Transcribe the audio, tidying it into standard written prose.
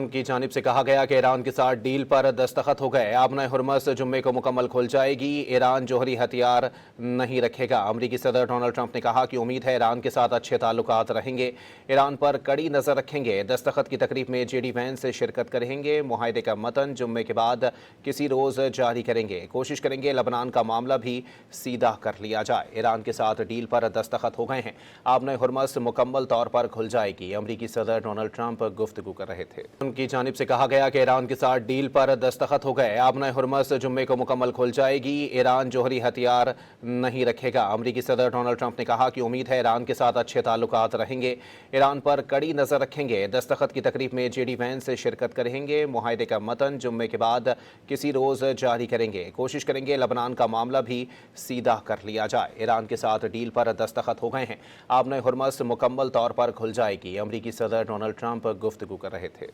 उनकी जानिब से कहा गया कि ईरान के साथ डील पर दस्तखत हो गए। आबना हुर्मुज़ जुम्मे को मुकम्मल खुल जाएगी। ईरान जौहरी हथियार नहीं रखेगा। अमरीकी सदर डोनाल्ड ट्रंप ने कहा कि उम्मीद है ईरान के साथ अच्छे ताल्लुकात रहेंगे। ईरान पर कड़ी नजर रखेंगे। दस्तखत की तकरीब में JD वैंस शिरकत करेंगे। मुआहदे का मतन जुम्मे के बाद किसी रोज जारी करेंगे। कोशिश करेंगे लबनान का मामला भी सीधा कर लिया जाए। ईरान के साथ डील पर दस्तखत हो गए हैं। आबना हुर्मुज़ मुकम्मल तौर पर खुल जाएगी। अमरीकी सदर डोनाल्ड ट्रंप गुफ्तगू कर रहे थे। उनकी जानिब से कहा गया कि ईरान के साथ डील पर दस्तखत हो गए। आबना हुर्मुज़ जुम्मे को मुकम्मल खुल जाएगी। ईरान जौहरी हथियार नहीं रखेगा। अमरीकी सदर डोनाल्ड ट्रंप ने कहा कि उम्मीद है ईरान के साथ अच्छे ताल्लुकात रहेंगे। ईरान पर कड़ी नजर रखेंगे। दस्तखत की तकरीब में JD वैंस शिरकत करेंगे। मुआहदे का मतन जुम्मे के बाद किसी रोज जारी करेंगे। कोशिश करेंगे लबनान का मामला भी सीधा कर लिया जाए। ईरान के साथ डील पर दस्तखत हो गए हैं। आबना हुर्मुज़ मुकम्मल तौर पर खुल जाएगी। अमरीकी सदर डोनाल्ड ट्रंप गुफ्तगू कर रहे थे।